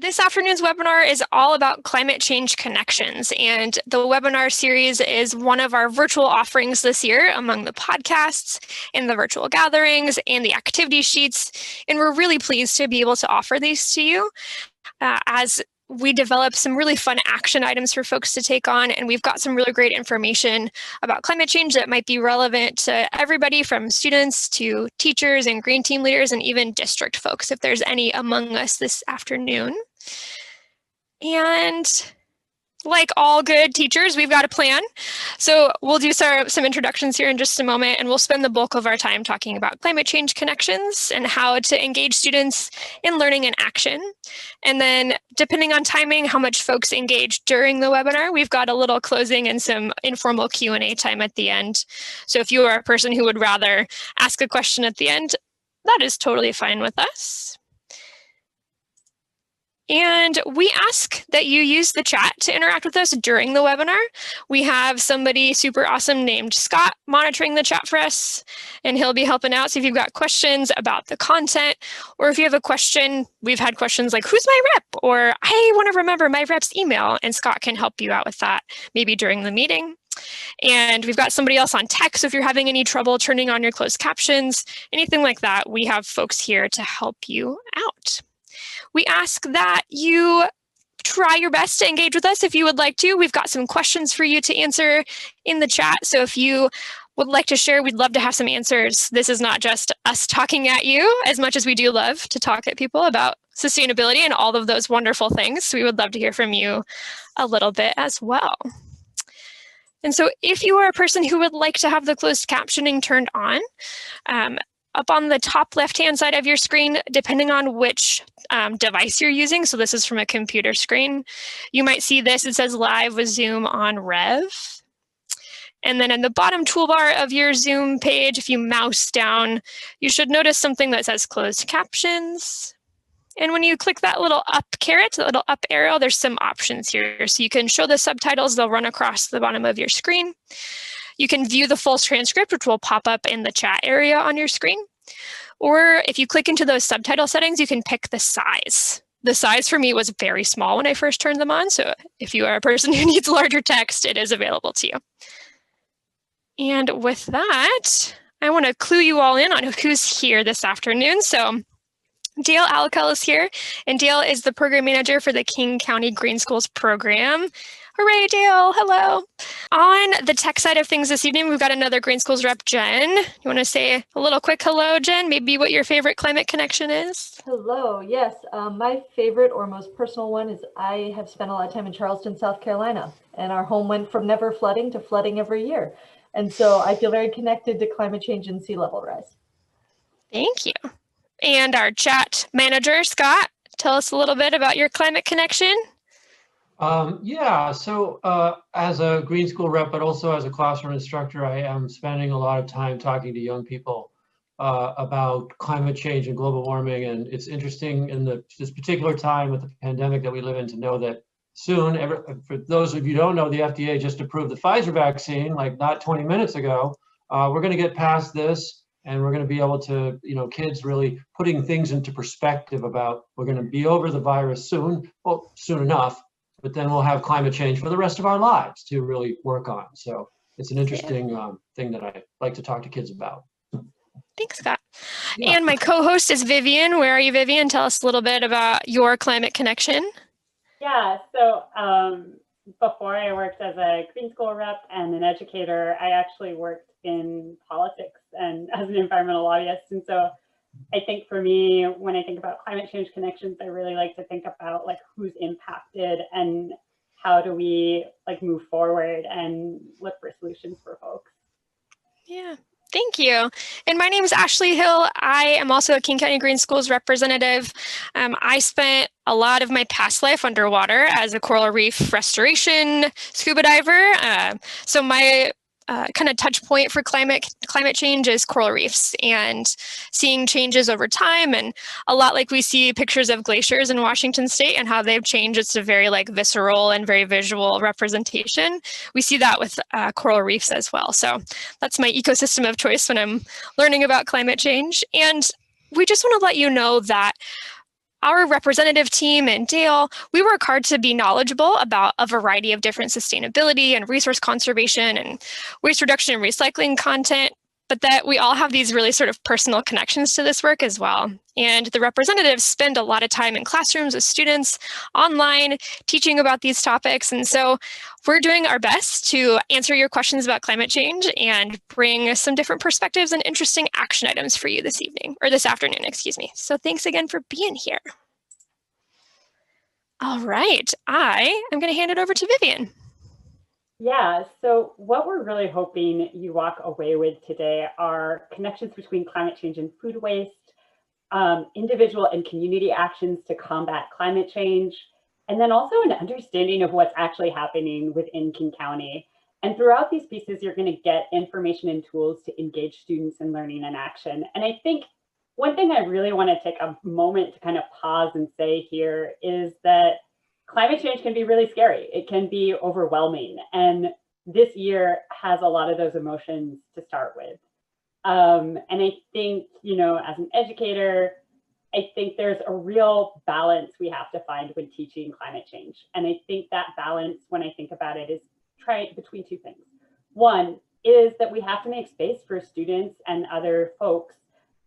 This afternoon's webinar is all about climate change connections, and the webinar series is one of our virtual offerings this year among the podcasts and the virtual gatherings and the activity sheets, and we're really pleased to be able to offer these to you as we develop some really fun action items for folks to take on, and we've got some really great information about climate change that might be relevant to everybody from students to teachers and green team leaders and even district folks, if there's any among us this afternoon. And like all good teachers, we've got a plan. So we'll do some introductions here in just a moment, and we'll spend the bulk of our time talking about climate change connections and how to engage students in learning and action. And then depending on timing, how much folks engage during the webinar, we've got a little closing and some informal Q&A time at the end. So if you are a person who would rather ask a question at the end, that is totally fine with us. And we ask that you use the chat to interact with us during the webinar. We have somebody super awesome named Scott monitoring the chat for us, and he'll be helping out. So if you've got questions about the content, or if you have a question, we've had questions like, who's my rep? Or I want to remember my rep's email, and Scott can help you out with that maybe during the meeting. And we've got somebody else on tech, so if you're having any trouble turning on your closed captions, anything like that, we have folks here to help you out. We ask that you try your best to engage with us if you would like to. We've got some questions for you to answer in the chat. So if you would like to share, we'd love to have some answers. This is not just us talking at you, as much as we do love to talk at people about sustainability and all of those wonderful things. So we would love to hear from you a little bit as well. And so if you are a person who would like to have the closed captioning turned on, up on the top left-hand side of your screen, depending on which device you're using, so this is from a computer screen, you might see this. It says Live with Zoom on Rev. And then in the bottom toolbar of your Zoom page, if you mouse down, you should notice something that says Closed Captions. And when you click that little up caret, the little up arrow, there's some options here. So you can show the subtitles, they'll run across the bottom of your screen. You can view the full transcript, which will pop up in the chat area on your screen. Or if you click into those subtitle settings, you can pick the size. The size for me was very small when I first turned them on. So if you are a person who needs larger text, it is available to you. And with that, I want to clue you all in on who's here this afternoon. So Dale Alcal is here, and Dale is the program manager for the King County Green Schools program. Hooray, Dale, hello. On the tech side of things this evening, we've got another Green Schools rep, Jen. You want to say a little quick hello, Jen? Maybe what your favorite climate connection is? Hello, yes. My favorite or most personal one is I have spent a lot of time in Charleston, South Carolina, and our home went from never flooding to flooding every year. And so I feel very connected to climate change and sea level rise. Thank you. And our chat manager, Scott, tell us a little bit about your climate connection. As a green school rep, but also as a classroom instructor, I am spending a lot of time talking to young people about climate change and global warming. And it's interesting in this particular time with the pandemic that we live in to know that soon, for those of you who don't know, the FDA just approved the Pfizer vaccine, like not 20 minutes ago. We're going to get past this, and we're going to be able to, kids really putting things into perspective about we're going to be over the virus soon, well, soon enough. But then we'll have climate change for the rest of our lives to really work on. So it's an interesting thing that I like to talk to kids about. Thanks, Scott. Yeah. And my co-host is Vivian. Where are you, Vivian? Tell us a little bit about your climate connection. Yeah, so before I worked as a green school rep and an educator, I actually worked in politics and as an environmental lobbyist. And so I think for me, when I think about climate change connections, I really like to think about like who's impacted and how do we like move forward and look for solutions for folks. Yeah, thank you. And my name is Ashley Hill. I am also a King County Green Schools representative. I spent a lot of my past life underwater as a coral reef restoration scuba diver. So my kind of touch point for climate change is coral reefs and seeing changes over time, and a lot like we see pictures of glaciers in Washington State and how they've changed. It's a very like visceral and very visual representation. We see that with coral reefs as well. So that's my ecosystem of choice when I'm learning about climate change. And we just want to let you know that our representative team and Dale, we work hard to be knowledgeable about a variety of different sustainability and resource conservation and waste reduction and recycling content, but that we all have these really sort of personal connections to this work as well. And the representatives spend a lot of time in classrooms with students, online, teaching about these topics. And so we're doing our best to answer your questions about climate change and bring some different perspectives and interesting action items for you this evening, or this afternoon, excuse me. So thanks again for being here. All right, I am going to hand it over to Vivian. Yeah, so what we're really hoping you walk away with today are connections between climate change and food waste, individual and community actions to combat climate change, and then also an understanding of what's actually happening within King County. And throughout these pieces, you're going to get information and tools to engage students in learning and action. And I think one thing I really want to take a moment to kind of pause and say here is that climate change can be really scary. It can be overwhelming. And this year has a lot of those emotions to start with. And I think, you know, as an educator, I think there's a real balance we have to find when teaching climate change. And I think that balance, when I think about it, is try between two things. One is that we have to make space for students and other folks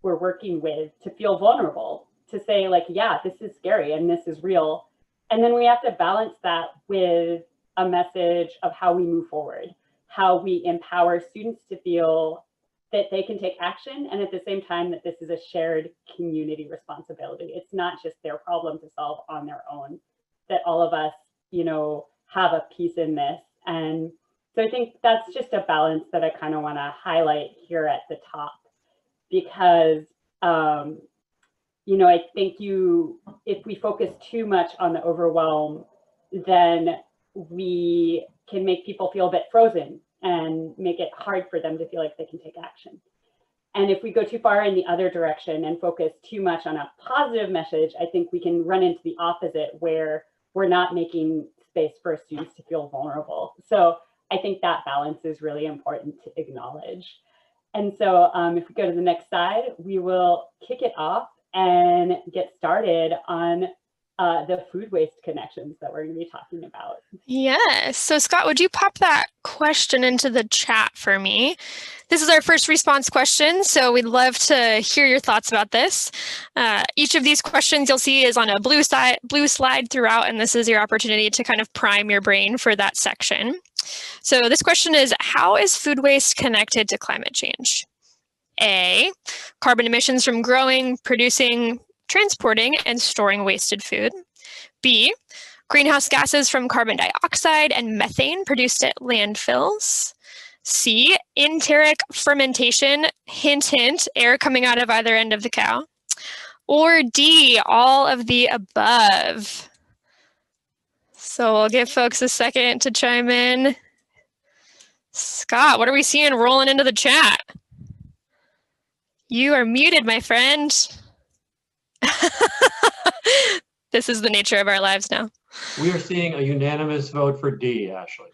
we're working with to feel vulnerable, to say like, yeah, this is scary and this is real. And then we have to balance that with a message of how we move forward, how we empower students to feel that they can take action, and at the same time that this is a shared community responsibility. It's not just their problem to solve on their own, that all of us, you know, have a piece in this. And so I think that's just a balance that I kind of want to highlight here at the top, because you know, I think if we focus too much on the overwhelm, then we can make people feel a bit frozen and make it hard for them to feel like they can take action. And if we go too far in the other direction and focus too much on a positive message, I think we can run into the opposite, where we're not making space for students to feel vulnerable. So I think that balance is really important to acknowledge. And so if we go to the next slide, we will kick it off and get started on the food waste connections that we're going to be talking about. Yes. So Scott, would you pop that question into the chat for me? This is our first response question, so we'd love to hear your thoughts about this. Each of these questions you'll see is on a blue slide throughout, and this is your opportunity to kind of prime your brain for that section. So this question is, how is food waste connected to climate change? A, carbon emissions from growing, producing, transporting, and storing wasted food. B, greenhouse gases from carbon dioxide and methane produced at landfills. C, enteric fermentation, hint, hint, air coming out of either end of the cow. Or D, all of the above. So we'll give folks a second to chime in. Scott, what are we seeing rolling into the chat? You are muted, my friend. This is the nature of our lives now. We are seeing a unanimous vote for D, Ashley.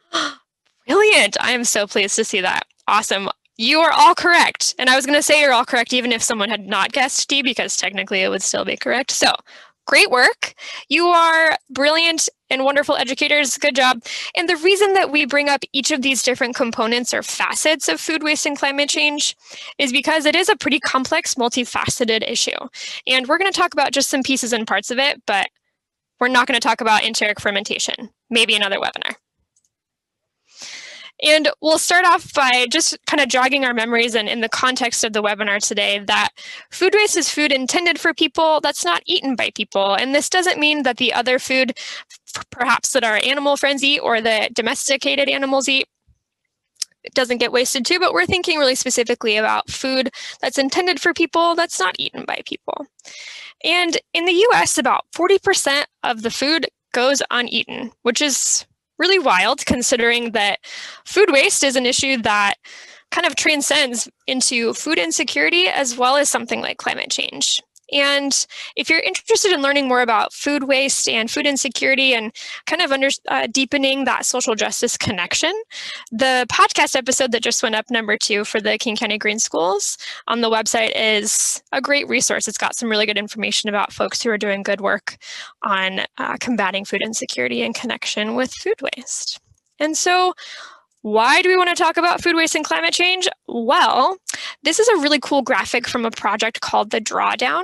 Brilliant. I am so pleased to see that. Awesome. You are all correct. And I was going to say you're all correct even if someone had not guessed D, because technically it would still be correct. So great work. You are brilliant and wonderful educators. Good job. And the reason that we bring up each of these different components or facets of food waste and climate change is because it is a pretty complex, multifaceted issue. And we're going to talk about just some pieces and parts of it, but we're not going to talk about enteric fermentation, maybe another webinar. And we'll start off by just kind of jogging our memories and in the context of the webinar today that food waste is food intended for people that's not eaten by people. And this doesn't mean that the other food, perhaps that our animal friends eat or the domesticated animals eat, it doesn't get wasted too, but we're thinking really specifically about food that's intended for people that's not eaten by people. And in the US, about 40% of the food goes uneaten, which is really wild considering that food waste is an issue that kind of transcends into food insecurity as well as something like climate change. And if you're interested in learning more about food waste and food insecurity and kind of deepening that social justice connection, the podcast episode that just went up, #2 for the King County Green Schools on the website, is a great resource. It's got some really good information about folks who are doing good work on combating food insecurity in connection with food waste. And so, why do we want to talk about food waste and climate change? Well, this is a really cool graphic from a project called The Drawdown.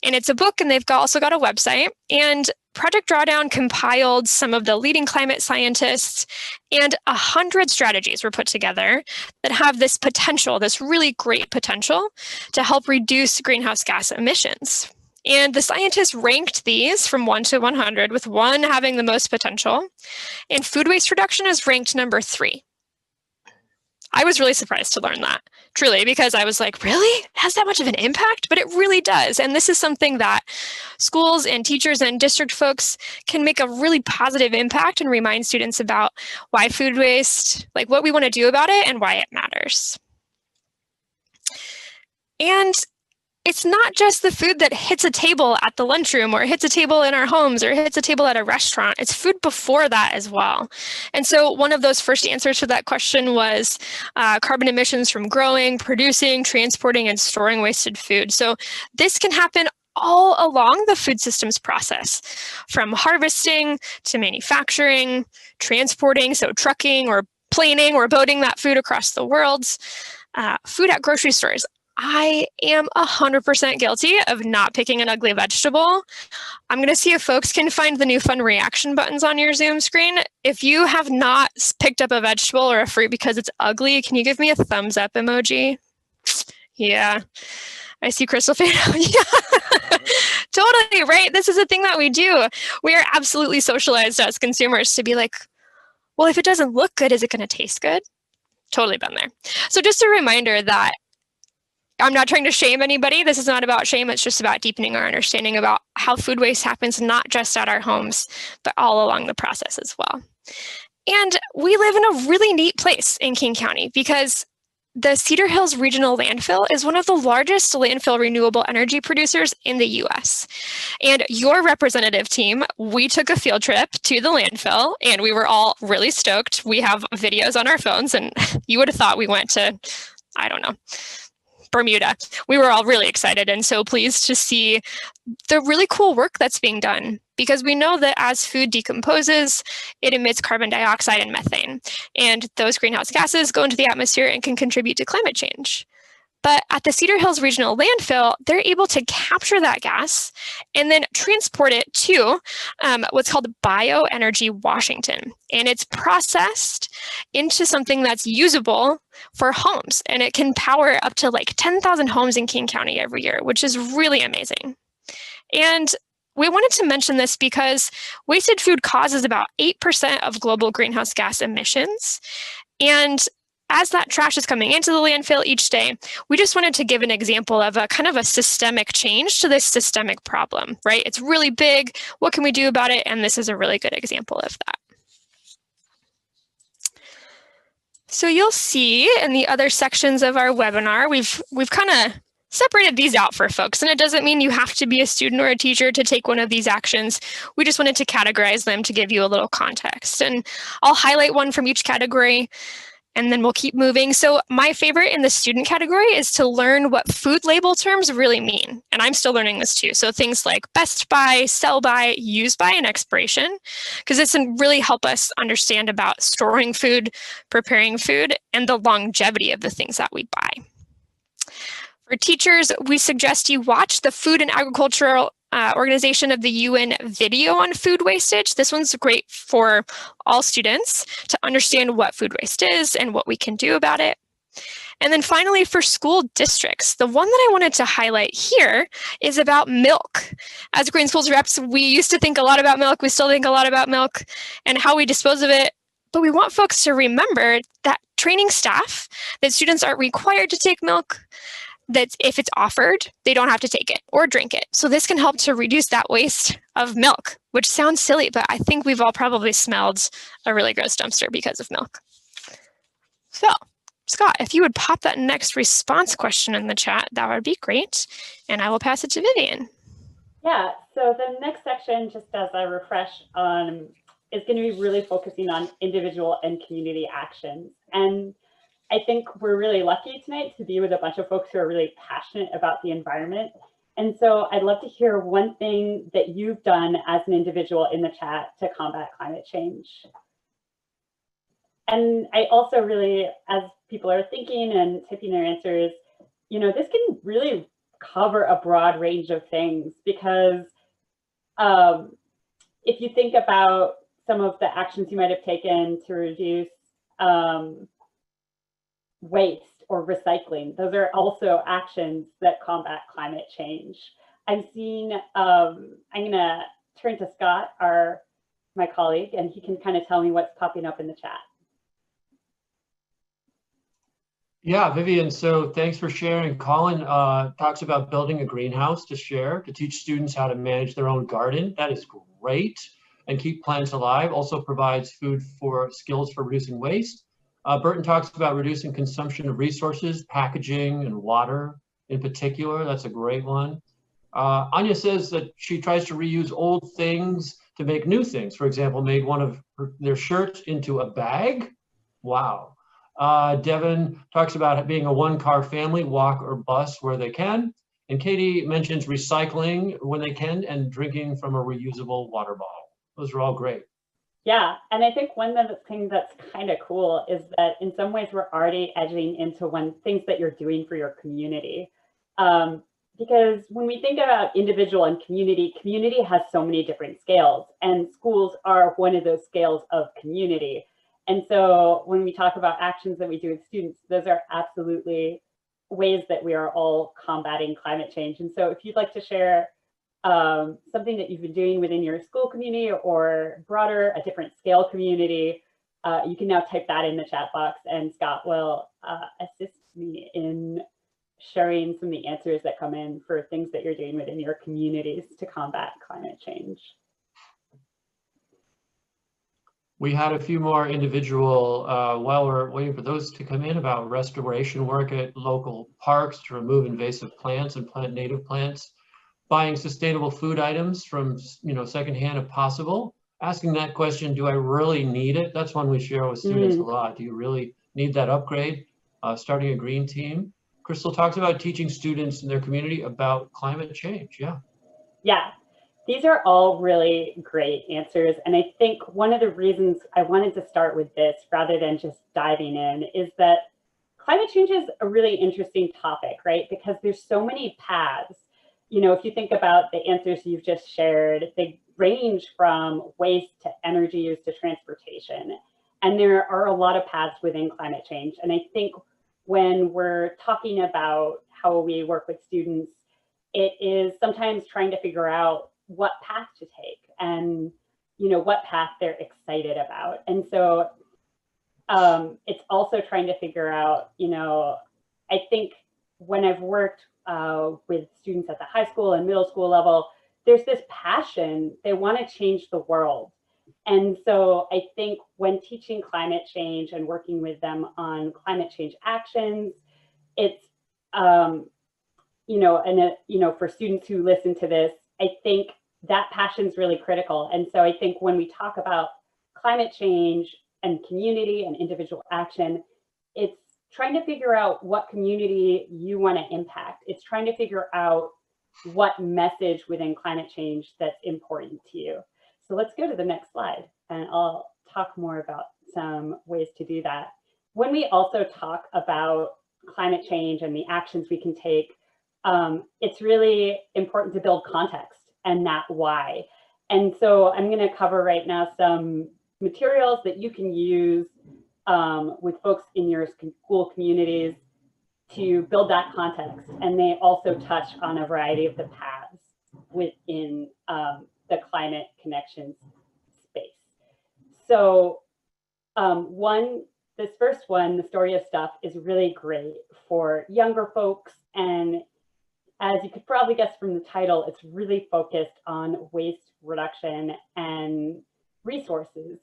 And it's a book, and they've also got a website. And Project Drawdown compiled some of the leading climate scientists, and 100 strategies were put together that have this potential, this really great potential, to help reduce greenhouse gas emissions. And the scientists ranked these from 1 to 100, with 1 having the most potential. And food waste reduction is ranked #3. I was really surprised to learn that, truly, because I was like, really? It has that much of an impact? But it really does. And this is something that schools and teachers and district folks can make a really positive impact and remind students about why food waste, like what we want to do about it and why it matters. And it's not just the food that hits a table at the lunchroom or hits a table in our homes or hits a table at a restaurant. It's food before that as well. And so one of those first answers to that question was carbon emissions from growing, producing, transporting, and storing wasted food. So this can happen all along the food systems process, from harvesting to manufacturing, transporting, so trucking or planing or boating that food across the world, food at grocery stores. I am 100% guilty of not picking an ugly vegetable. I'm going to see if folks can find the new fun reaction buttons on your Zoom screen. If you have not picked up a vegetable or a fruit because it's ugly, can you give me a thumbs up emoji? Yeah. I see Crystal fan. Yeah, totally, right? This is a thing that we do. We are absolutely socialized as consumers to be like, well, if it doesn't look good, is it going to taste good? Totally been there. So just a reminder that I'm not trying to shame anybody. This is not about shame. It's just about deepening our understanding about how food waste happens, not just at our homes, but all along the process as well. And we live in a really neat place in King County because the Cedar Hills Regional Landfill is one of the largest landfill renewable energy producers in the US. And your representative team, we took a field trip to the landfill and we were all really stoked. We have videos on our phones, and you would have thought we went to, I don't know, Bermuda. We were all really excited and so pleased to see the really cool work that's being done, because we know that as food decomposes, it emits carbon dioxide and methane, and those greenhouse gases go into the atmosphere and can contribute to climate change. But at the Cedar Hills Regional Landfill, they're able to capture that gas and then transport it to what's called bioenergy Washington. And it's processed into something that's usable for homes. And it can power up to like 10,000 homes in King County every year, which is really amazing. And we wanted to mention this because wasted food causes about 8% of global greenhouse gas emissions. And as that trash is coming into the landfill each day, we just wanted to give an example of a kind of a systemic change to this systemic problem, right? It's really big. What can we do about it? And this is a really good example of that. So you'll see in the other sections of our webinar, we've kind of separated these out for folks. And it doesn't mean you have to be a student or a teacher to take one of these actions. We just wanted to categorize them to give you a little context. And I'll highlight one from each category, and then we'll keep moving. So my favorite in the student category is to learn what food label terms really mean. And I'm still learning this too. So things like best by, sell by, use by, and expiration, because this can really help us understand about storing food, preparing food, and the longevity of the things that we buy. For teachers, we suggest you watch the Food and Agricultural Organization of the UN video on food wastage. This one's great for all students to understand what food waste is and what we can do about it. And then finally, for school districts, the one that I wanted to highlight here is about milk. As Green Schools reps, we used to think a lot about milk. We still think a lot about milk and how we dispose of it. But we want folks to remember that training staff, that students aren't required to take milk, that if it's offered, they don't have to take it or drink it. So this can help to reduce that waste of milk, which sounds silly, but I think we've all probably smelled a really gross dumpster because of milk. So Scott, if you would pop that next response question in the chat, that would be great. And I will pass it to Vivian. Yeah, so the next section, just as a refresh on, is going to be really focusing on individual and community actions. And I think we're really lucky tonight to be with a bunch of folks who are really passionate about the environment. And so I'd love to hear one thing that you've done as an individual in the chat to combat climate change. And I also really, as people are thinking and typing their answers, you know, this can really cover a broad range of things, because if you think about some of the actions you might have taken to reduce waste or recycling, those are also actions that combat climate change. I've seen, I'm gonna turn to Scott, my colleague, and he can kind of tell me what's popping up in the chat. Yeah, Vivian, so thanks for sharing. Colin talks about building a greenhouse to share, to teach students how to manage their own garden. That is great. And keep plants alive. Also provides food for skills for reducing waste. Burton talks about reducing consumption of resources, packaging and water in particular. That's a great one. Anya says that she tries to reuse old things to make new things. For example, made one of their shirts into a bag. Wow. Devin talks about being a one-car family, walk or bus where they can. And Katie mentions recycling when they can and drinking from a reusable water bottle. Those are all great. Yeah, and I think one of the things that's kind of cool is that in some ways we're already edging into things that you're doing for your community. Because when we think about individual and community, community has so many different scales, and schools are one of those scales of community. And so when we talk about actions that we do with students, those are absolutely ways that we are all combating climate change. And so if you'd like to share something that you've been doing within your school community or broader, a different scale community, you can now type that in the chat box, and Scott will assist me in sharing some of the answers that come in for things that you're doing within your communities to combat climate change. We had a few more individual, while we're waiting for those to come in, about restoration work at local parks to remove invasive plants and plant native plants, buying sustainable food items from, secondhand if possible. Asking that question, do I really need it? That's one we share with students a lot. Do you really need that upgrade? Starting a green team. Crystal talks about teaching students in their community about climate change. Yeah, these are all really great answers. And I think one of the reasons I wanted to start with this rather than just diving in is that climate change is a really interesting topic, right? Because there's so many paths. You know, if you think about the answers you've just shared, they range from waste to energy use to transportation. And there are a lot of paths within climate change. And I think when we're talking about how we work with students, it is sometimes trying to figure out what path to take and, what path they're excited about. And so it's also trying to figure out, I think when I've worked with students at the high school and middle school level, there's this passion, they want to change the world. And so I think when teaching climate change and working with them on climate change actions, it's, for students who listen to this, I think that passion is really critical. And so I think when we talk about climate change and community and individual action, it's trying to figure out what community you want to impact. It's trying to figure out what message within climate change that's important to you. So let's go to the next slide, and I'll talk more about some ways to do that. When we also talk about climate change and the actions we can take, it's really important to build context and that why. And so I'm going to cover right now some materials that you can use with folks in your school communities to build that context. And they also touch on a variety of the paths within the climate connections space. So this first one, the story of stuff, is really great for younger folks. And as you could probably guess from the title, it's really focused on waste reduction and resources.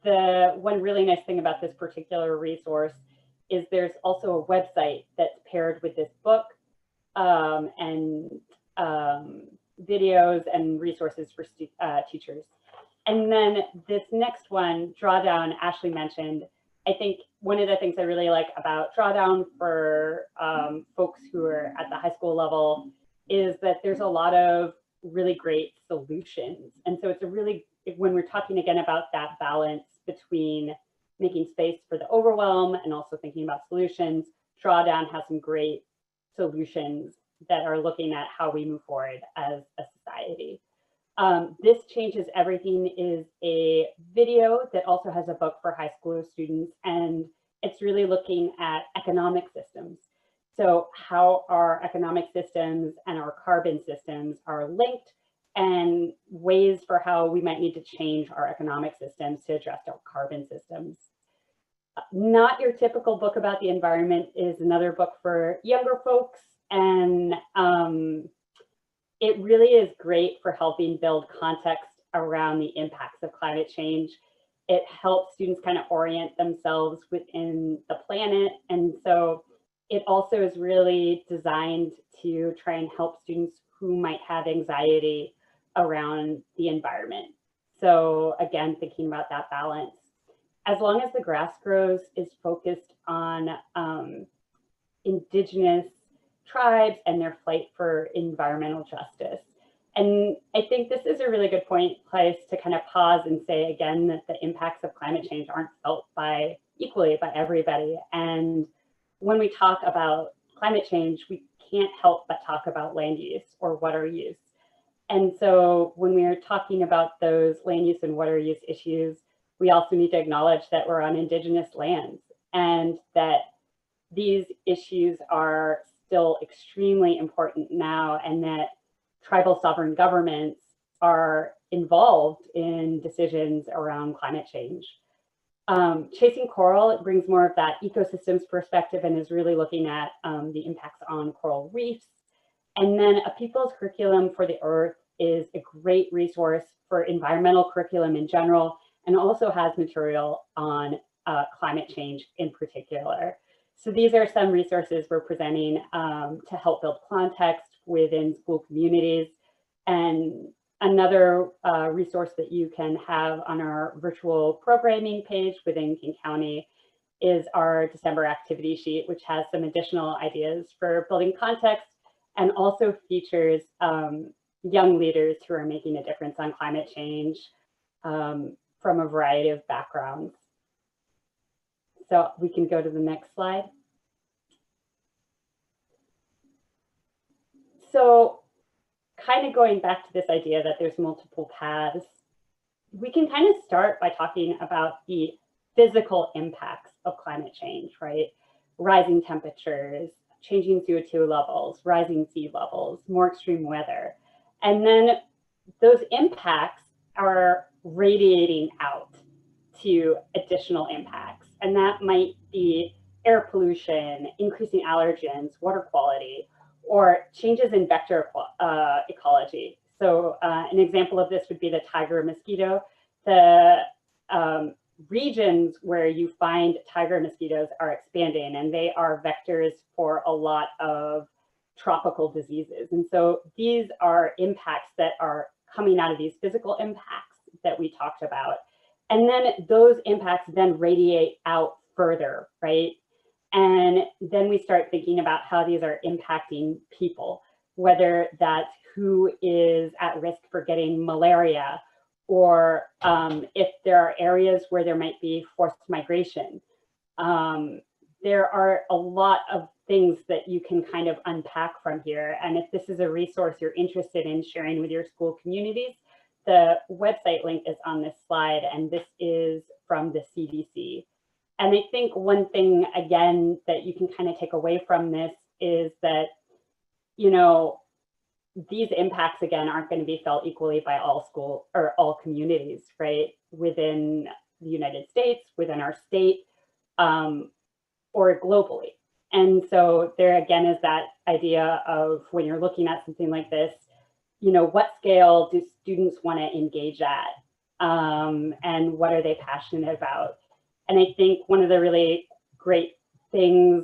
The one really nice thing about this particular resource is there's also a website that's paired with this book, and videos and resources for teachers. And then this next one, Drawdown, Ashley mentioned. I think one of the things I really like about Drawdown for folks who are at the high school level is that there's a lot of really great solutions. And so it's a really, when we're talking again about that balance between making space for the overwhelm and also thinking about solutions, Drawdown has some great solutions that are looking at how we move forward as a society. This Changes Everything is a video that also has a book for high school students, and it's really looking at economic systems. So how our economic systems and our carbon systems are linked, and ways for how we might need to change our economic systems to address our carbon systems. Not Your Typical Book About the Environment is another book for younger folks, and it really is great for helping build context around the impacts of climate change. It helps students kind of orient themselves within the planet. And so it also is really designed to try and help students who might have anxiety around the environment. So again, thinking about that balance. As Long as the Grass Grows is focused on Indigenous tribes and their fight for environmental justice. And I think this is a really good place to kind of pause and say again that the impacts of climate change aren't felt equally by everybody. And when we talk about climate change, we can't help but talk about land use or water use. And so when we're talking about those land use and water use issues, we also need to acknowledge that we're on Indigenous lands and that these issues are still extremely important now, and that tribal sovereign governments are involved in decisions around climate change. Chasing Coral, it brings more of that ecosystems perspective and is really looking at the impacts on coral reefs. And then A People's Curriculum for the Earth is a great resource for environmental curriculum in general, and also has material on climate change in particular. So these are some resources we're presenting to help build context within school communities. And another resource that you can have on our virtual programming page within King County is our December activity sheet, which has some additional ideas for building context and also features young leaders who are making a difference on climate change from a variety of backgrounds. So we can go to the next slide. So kind of going back to this idea that there's multiple paths, we can kind of start by talking about the physical impacts of climate change, right? Rising temperatures, changing CO2 levels, rising sea levels, more extreme weather. And then those impacts are radiating out to additional impacts. And that might be air pollution, increasing allergens, water quality, or changes in vector ecology. So an example of this would be the tiger mosquito. The regions where you find tiger mosquitoes are expanding, and they are vectors for a lot of tropical diseases. And so these are impacts that are coming out of these physical impacts that we talked about. And then those impacts then radiate out further, right? And then we start thinking about how these are impacting people, whether that's who is at risk for getting malaria, or if there are areas where there might be forced migration. There are a lot of things that you can kind of unpack from here. And if this is a resource you're interested in sharing with your school communities, the website link is on this slide, and this is from the CDC. And I think one thing, again, that you can kind of take away from this is that, you know, these impacts, again, aren't going to be felt equally by all school or all communities, right? Within the United States, within our state, or globally. And so there again is that idea of when you're looking at something like this, you know, what scale do students want to engage at? And what are they passionate about? And I think one of the really great things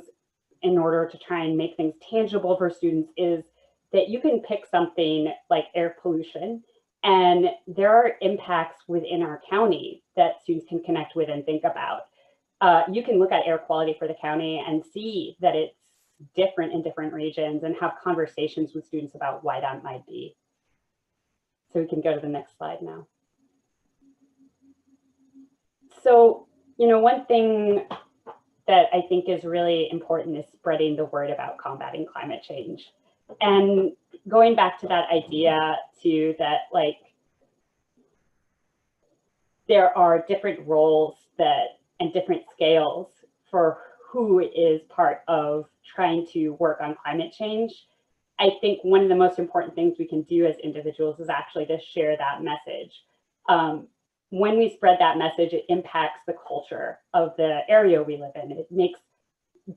in order to try and make things tangible for students is that you can pick something like air pollution, and there are impacts within our county that students can connect with and think about. You can look at air quality for the county and see that it's different in different regions and have conversations with students about why that might be. So we can go to the next slide now. So, you know, one thing that I think is really important is spreading the word about combating climate change. And going back to that idea too, that like there are different roles that and different scales for who is part of trying to work on climate change. I think one of the most important things we can do as individuals is actually to share that message. When we spread that message, it impacts the culture of the area we live in. It makes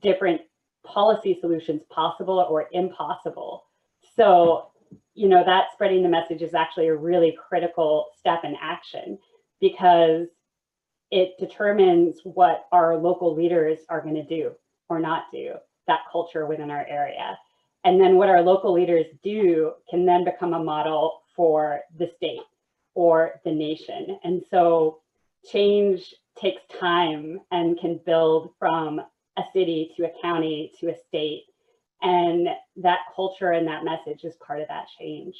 different policy solutions possible or impossible. So, you know, that spreading the message is actually a really critical step in action, because it determines what our local leaders are going to do or not do, that culture within our area. And then what our local leaders do can then become a model for the state or the nation. And so change takes time and can build from a city to a county to a state. And that culture and that message is part of that change.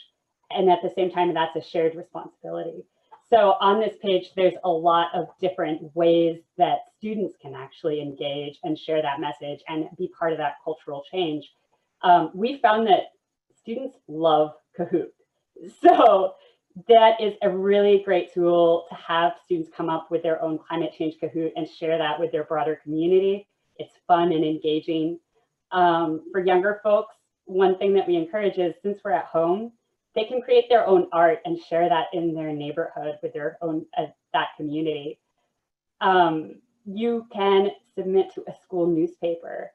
And at the same time, that's a shared responsibility. So on this page, there's a lot of different ways that students can actually engage and share that message and be part of that cultural change. We found that students love Kahoot. So that is a really great tool to have students come up with their own climate change Kahoot and share that with their broader community. It's fun and engaging. For younger folks, one thing that we encourage is, since we're at home, they can create their own art and share that in their neighborhood with their own, that community. You can submit to a school newspaper,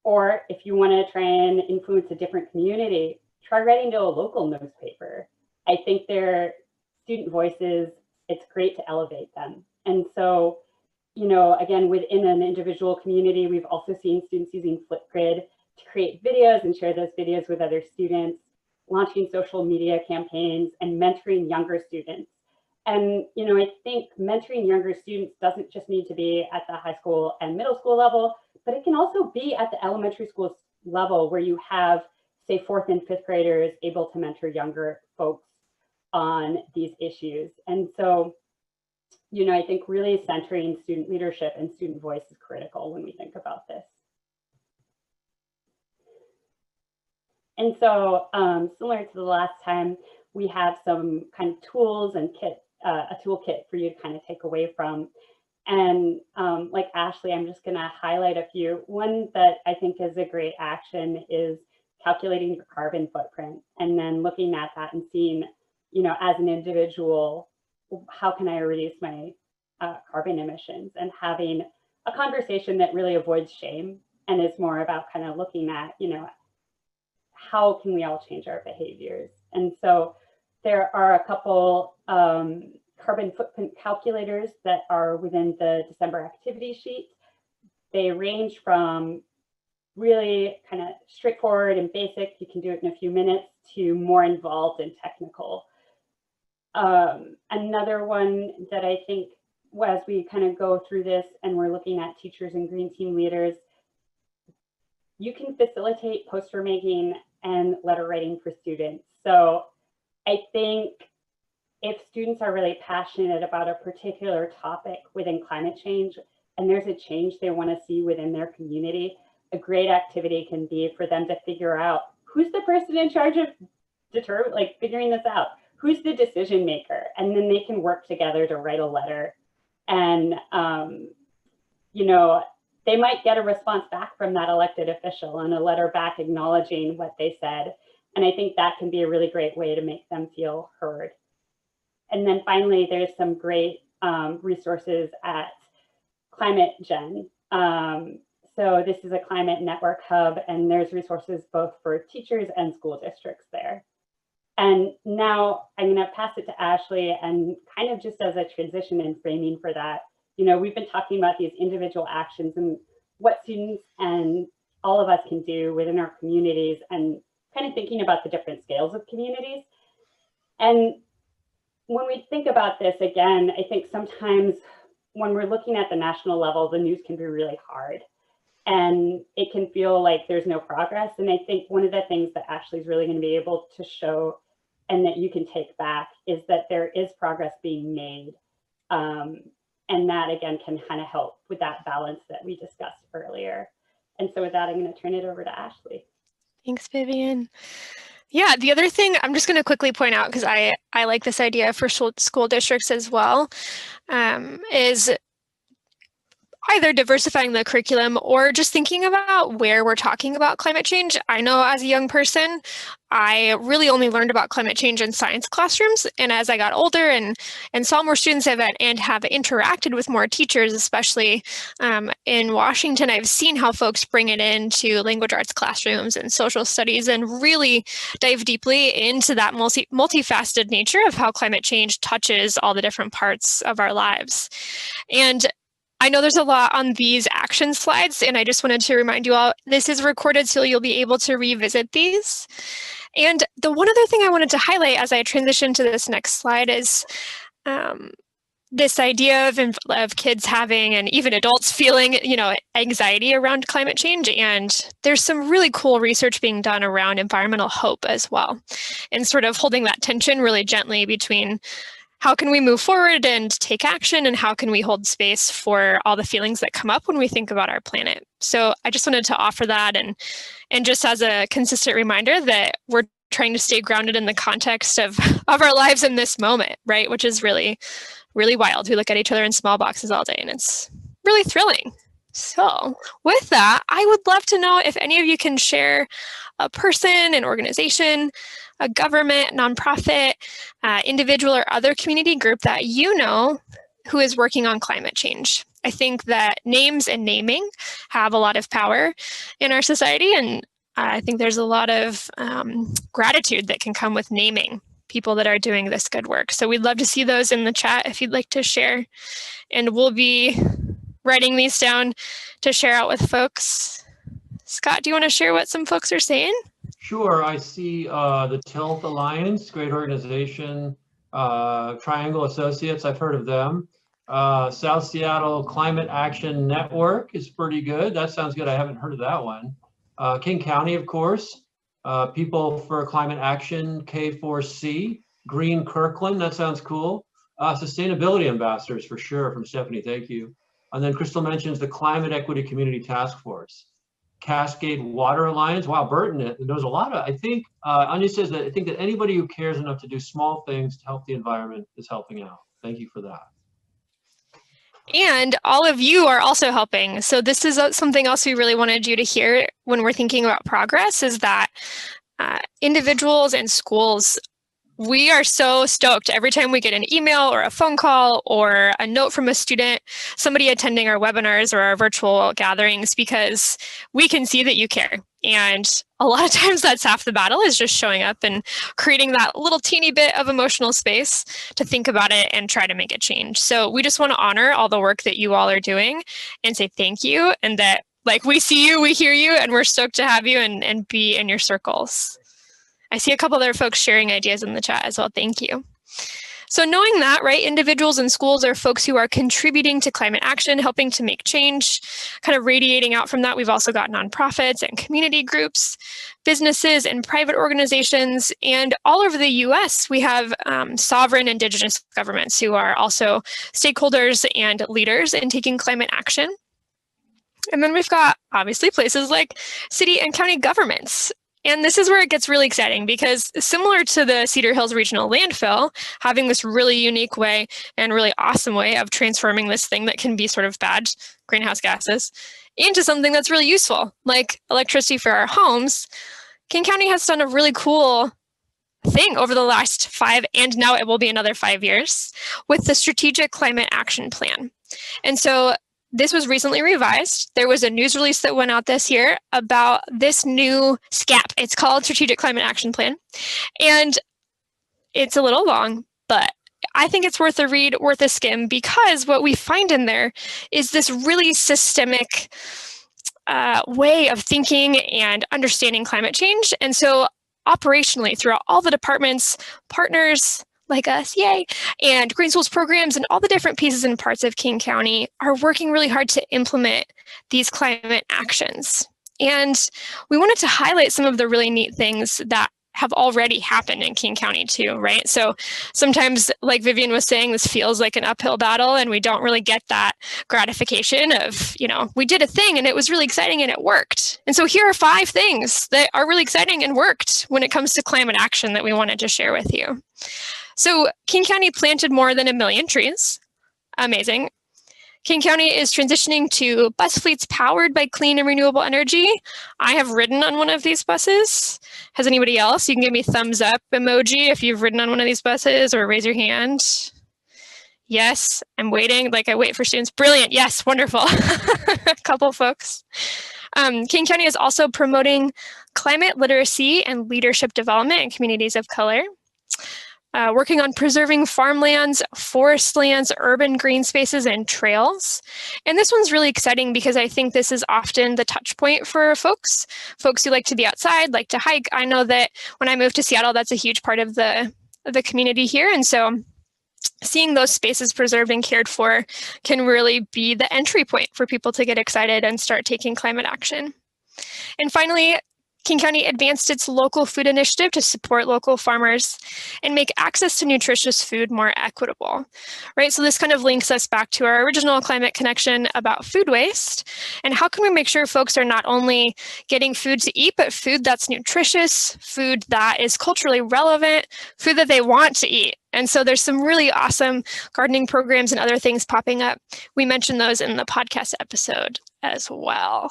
or if you want to try and influence a different community, try writing to a local newspaper. I think their student voices, it's great to elevate them. And so, you know, again, within an individual community, we've also seen students using Flipgrid to create videos and share those videos with other students, launching social media campaigns and mentoring younger students. And, you know, I think mentoring younger students doesn't just need to be at the high school and middle school level, but it can also be at the elementary school level, where you have, say, 4th and 5th graders able to mentor younger folks on these issues. And so, you know, I think really centering student leadership and student voice is critical when we think about this. And so, similar to the last time, we have some kind of tools and a toolkit for you to kind of take away from. And like Ashley, I'm just going to highlight a few. One that I think is a great action is calculating your carbon footprint, and then looking at that and seeing, you know, as an individual, how can I reduce my carbon emissions, and having a conversation that really avoids shame and is more about kind of looking at, you know, how can we all change our behaviors. And so there are a couple carbon footprint calculators that are within the December activity sheet. They range from really kind of straightforward and basic, you can do it in a few minutes, to more involved and technical. Another one that I think, as we kind of go through this and we're looking at teachers and green team leaders, you can facilitate poster making and letter writing for students. So I think if students are really passionate about a particular topic within climate change, and there's a change they want to see within their community, a great activity can be for them to figure out who's the person in charge of figuring this out. Who's the decision maker? And then they can work together to write a letter. And, you know, they might get a response back from that elected official and a letter back acknowledging what they said. And I think that can be a really great way to make them feel heard. And then finally, there's some great resources at Climate Gen. So this is a climate network hub, and there's resources both for teachers and school districts there. And now I'm going to pass it to Ashley, and kind of just as a transition and framing for that, you know, we've been talking about these individual actions, and what students and all of us can do within our communities, and kind of thinking about the different scales of communities. And when we think about this, again, I think sometimes when we're looking at the national level, the news can be really hard and it can feel like there's no progress. And I think one of the things that Ashley's really going to be able to show and that you can take back is that there is progress being made. And that, again, can kind of help with that balance that we discussed earlier. And so with that, I'm going to turn it over to Ashley. Thanks, Vivian. Yeah, the other thing I'm just going to quickly point out, because I like this idea for school districts as well, is either diversifying the curriculum or just thinking about where we're talking about climate change. I know as a young person, I really only learned about climate change in science classrooms. And as I got older and saw more students have interacted with more teachers, especially in Washington, I've seen how folks bring it into language arts classrooms and social studies and really dive deeply into that multifaceted nature of how climate change touches all the different parts of our lives. And I know there's a lot on these action slides, and I just wanted to remind you all, this is recorded so you'll be able to revisit these. And the one other thing I wanted to highlight as I transition to this next slide is this idea of kids having, and even adults feeling, anxiety around climate change. And there's some really cool research being done around environmental hope as well, and sort of holding that tension really gently between how can we move forward and take action, and how can we hold space for all the feelings that come up when we think about our planet. So I just wanted to offer that, and just as a consistent reminder that we're trying to stay grounded in the context of our lives in this moment, right? Which is really, really wild. We look at each other in small boxes all day, and it's really thrilling. So with that, I would love to know if any of you can share a person, an organization, a government, nonprofit, individual, or other community group that you know who is working on climate change. I think that names and naming have a lot of power in our society, and I think there's a lot of gratitude that can come with naming people that are doing this good work. So we'd love to see those in the chat if you'd like to share, and we'll be writing these down to share out with folks. Scott, do you want to share what some folks are saying? Sure. I see the Tilt Alliance, great organization. Triangle Associates, I've heard of them. South Seattle Climate Action Network is pretty good. That sounds good. I haven't heard of that one. King County, of course. People for Climate Action, K4C. Green Kirkland, that sounds cool. Sustainability Ambassadors, for sure, from Stephanie, thank you. And then Crystal mentions the Climate Equity Community Task Force. Cascade Water Alliance. Wow, Burton, there's a lot of, I think, Anya says that I think that anybody who cares enough to do small things to help the environment is helping out. Thank you for that. And all of you are also helping. So this is something else we really wanted you to hear when we're thinking about progress, is that individuals and schools, we are so stoked every time we get an email or a phone call or a note from a student, somebody attending our webinars or our virtual gatherings, because we can see that you care. And a lot of times that's half the battle, is just showing up and creating that little teeny bit of emotional space to think about it and try to make it change. So we just want to honor all the work that you all are doing and say thank you, and that we see you, we hear you, and we're stoked to have you and be in your circles. I see a couple other folks sharing ideas in the chat as well. Thank you. So knowing that, right, individuals and schools are folks who are contributing to climate action, helping to make change, kind of radiating out from that. We've also got nonprofits and community groups, businesses and private organizations, and all over the US, we have sovereign indigenous governments who are also stakeholders and leaders in taking climate action. And then we've got, obviously, places like city and county governments. And this is where it gets really exciting, because similar to the Cedar Hills Regional Landfill, having this really unique way and really awesome way of transforming this thing that can be sort of bad, greenhouse gases, into something that's really useful, like electricity for our homes, King County has done a really cool thing over the last 5, and now it will be another 5 years, with the Strategic Climate Action Plan. And so this was recently revised. There was a news release that went out this year about this new SCAP. It's called Strategic Climate Action Plan. And it's a little long, but I think it's worth a read, worth a skim, because what we find in there is this really systemic way of thinking and understanding climate change. And so operationally, throughout all the departments, partners like us, yay, and Green Schools programs and all the different pieces and parts of King County are working really hard to implement these climate actions. And we wanted to highlight some of the really neat things that have already happened in King County too, right? So sometimes, like Vivian was saying, this feels like an uphill battle and we don't really get that gratification of, we did a thing and it was really exciting and it worked. And so here are 5 things that are really exciting and worked when it comes to climate action that we wanted to share with you. So King County planted more than 1 million trees. Amazing. King County is transitioning to bus fleets powered by clean and renewable energy. I have ridden on one of these buses. Has anybody else? You can give me thumbs up emoji if you've ridden on one of these buses, or raise your hand. Yes, I'm waiting. I wait for students. Brilliant. Yes, wonderful. A couple folks. King County is also promoting climate literacy and leadership development in communities of color. Working on preserving farmlands, forest lands, urban green spaces, and trails. And this one's really exciting because I think this is often the touch point for folks who like to be outside, like to hike. I know that when I moved to Seattle, that's a huge part of the community here. And so seeing those spaces preserved and cared for can really be the entry point for people to get excited and start taking climate action. And finally, King County advanced its local food initiative to support local farmers and make access to nutritious food more equitable, right? So this kind of links us back to our original climate connection about food waste and how can we make sure folks are not only getting food to eat, but food that's nutritious, food that is culturally relevant, food that they want to eat. And so there's some really awesome gardening programs and other things popping up. We mentioned those in the podcast episode as well.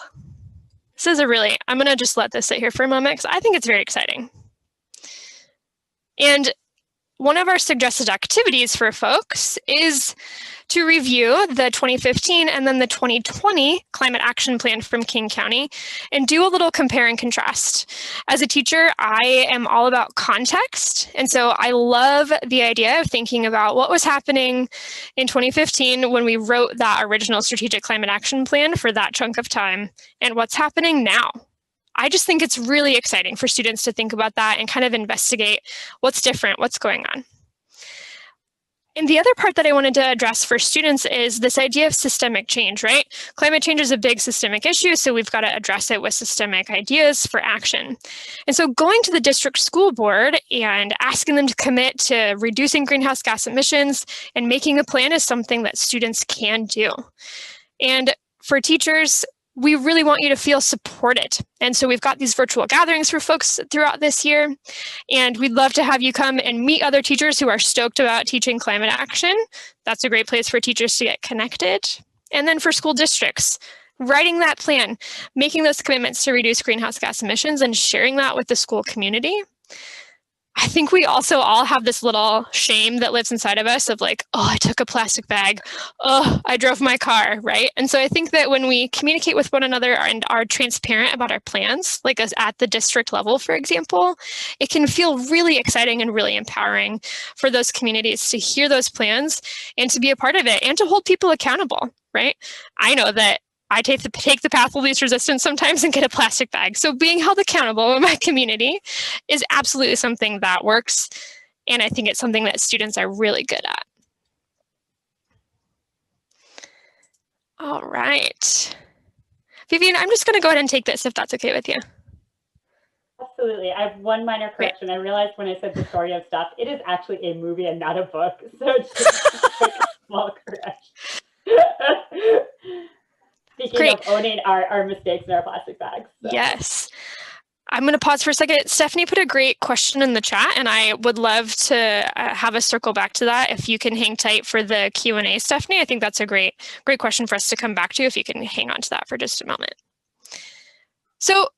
This is I'm going to just let this sit here for a moment because I think it's very exciting. And one of our suggested activities for folks is to review the 2015 and then the 2020 climate action plan from King County and do a little compare and contrast. As a teacher, I am all about context. And so I love the idea of thinking about what was happening in 2015 when we wrote that original strategic climate action plan for that chunk of time and what's happening now. I just think it's really exciting for students to think about that and kind of investigate what's different, what's going on. And the other part that I wanted to address for students is this idea of systemic change, right? Climate change is a big systemic issue, so we've got to address it with systemic ideas for action. And so going to the district school board and asking them to commit to reducing greenhouse gas emissions and making a plan is something that students can do. And for teachers, we really want you to feel supported. And so we've got these virtual gatherings for folks throughout this year. And we'd love to have you come and meet other teachers who are stoked about teaching climate action. That's a great place for teachers to get connected. And then for school districts, writing that plan, making those commitments to reduce greenhouse gas emissions and sharing that with the school community. I think we also all have this little shame that lives inside of us of oh, I took a plastic bag. Oh, I drove my car, right? And so I think that when we communicate with one another and are transparent about our plans, like as at the district level, for example, it can feel really exciting and really empowering for those communities to hear those plans and to be a part of it and to hold people accountable, right? I know that I take the path of least resistance sometimes and get a plastic bag. So being held accountable in my community is absolutely something that works. And I think it's something that students are really good at. All right. Vivian, I'm just going to go ahead and take this if that's okay with you. Absolutely. I have one minor correction. Great. I realized when I said the story of stuff, it is actually a movie and not a book. So it's just a small correction. Speaking Great. Of owning our mistakes in our plastic bags. So. Yes. I'm going to pause for a second. Stephanie put a great question in the chat, and I would love to have us circle back to that. If you can hang tight for the Q&A, Stephanie, I think that's a great question for us to come back to if you can hang on to that for just a moment. So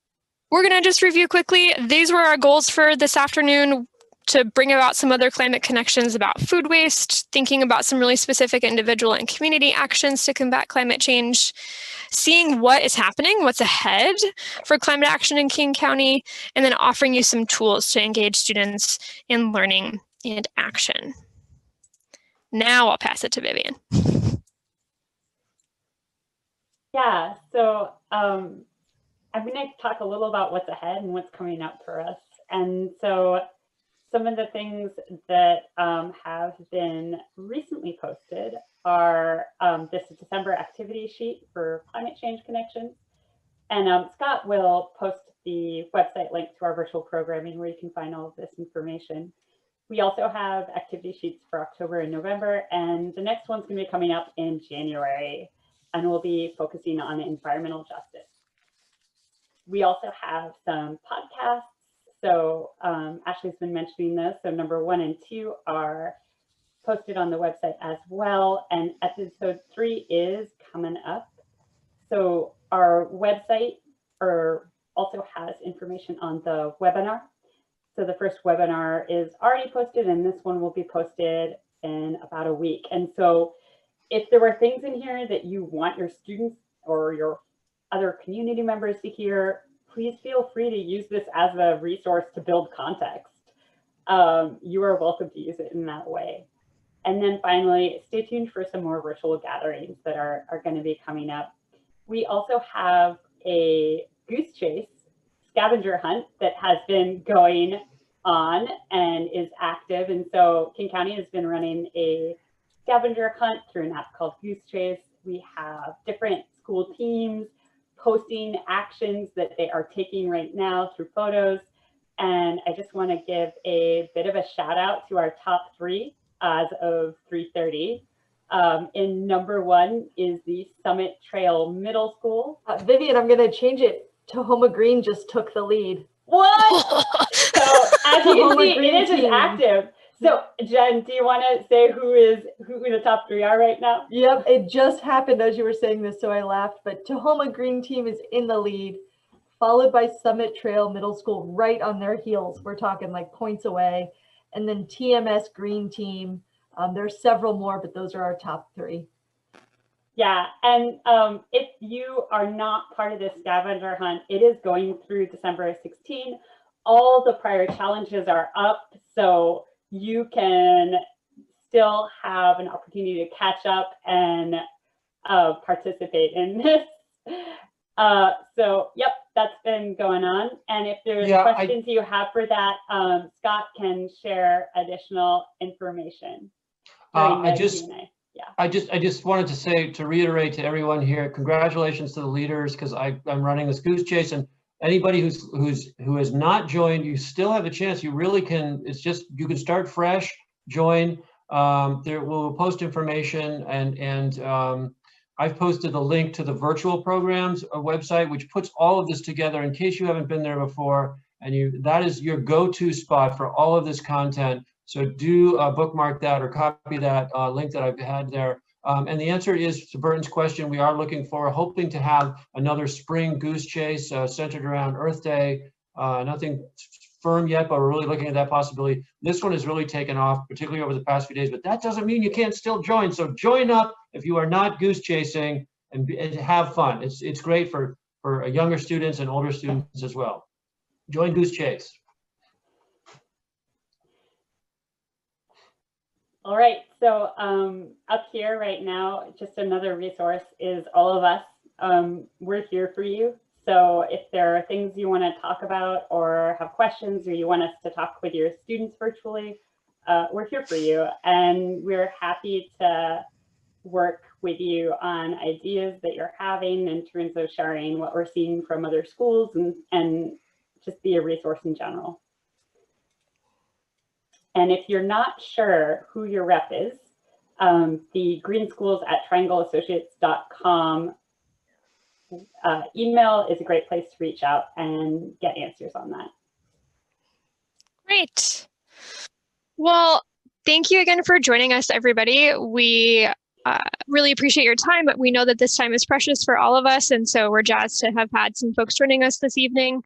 we're going to just review quickly. These were our goals for this afternoon, to bring about some other climate connections about food waste, thinking about some really specific individual and community actions to combat climate change, seeing what is happening, what's ahead for climate action in King County, and then offering you some tools to engage students in learning and action. Now I'll pass it to Vivian. Yeah, so I'm going to talk a little about what's ahead and what's coming up for us. And so some of the things that have been recently posted are this December activity sheet for climate change connections. And Scott will post the website link to our virtual programming where you can find all of this information. We also have activity sheets for October and November, and the next one's going to be coming up in January, and we'll be focusing on environmental justice. We also have some podcasts. So Ashley's been mentioning this. So number 1 and 2 are posted on the website as well. And episode 3 is coming up. So our website also has information on the webinar. So the first webinar is already posted, and this one will be posted in about a week. And so if there were things in here that you want your students or your other community members to hear, please feel free to use this as a resource to build context. You are welcome to use it in that way. And then finally, stay tuned for some more virtual gatherings that are going to be coming up. We also have a goose chase scavenger hunt that has been going on and is active. And so King County has been running a scavenger hunt through an app called Goose Chase. We have different school teams posting actions that they are taking right now through photos. And I just want to give a bit of a shout out to our top 3 as of 3:30. In number 1 is the Summit Trail Middle School. Vivian, I'm going to change it. Tahoma Green just took the lead. What? So as you can see, it is active. So Jen, do you want to say who the top 3 are right now? Yep, it just happened as you were saying this, so I laughed. But Tahoma Green team is in the lead, followed by Summit Trail Middle School right on their heels. We're talking like points away. And then TMS Green team. There's several more, but those are our top 3. Yeah, and if you are not part of this scavenger hunt, it is going through December 16. All the prior challenges are up, so you can still have an opportunity to catch up and participate in this. So, yep, that's been going on. And if there's questions you have for that, Scott can share additional information. I just wanted to say, to reiterate to everyone here, congratulations to the leaders, because I'm running this goose chase, and anybody who has not joined, you still have a chance. You really can. It's just, you can start fresh, join. There we'll post information, and I've posted the link to the virtual programs website, which puts all of this together in case you haven't been there before, and that is your go-to spot for all of this content. So do bookmark that or copy that link that I've had there. And the answer is to Burton's question. We are hoping to have another spring goose chase centered around Earth Day. Nothing firm yet, but we're really looking at that possibility. This one has really taken off, particularly over the past few days, but that doesn't mean you can't still join. So join up if you are not goose chasing, and have fun. It's great for younger students and older students as well. Join Goose Chase. All right, so up here right now, just another resource is all of us. We're here for you. So if there are things you want to talk about or have questions, or you want us to talk with your students virtually, we're here for you. And we're happy to work with you on ideas that you're having in terms of sharing what we're seeing from other schools, and just be a resource in general. And if you're not sure who your rep is, the greenschools@triangleassociates.com email is a great place to reach out and get answers on that. Great. Well, thank you again for joining us, everybody. We really appreciate your time, but we know that this time is precious for all of us. And so we're jazzed to have had some folks joining us this evening.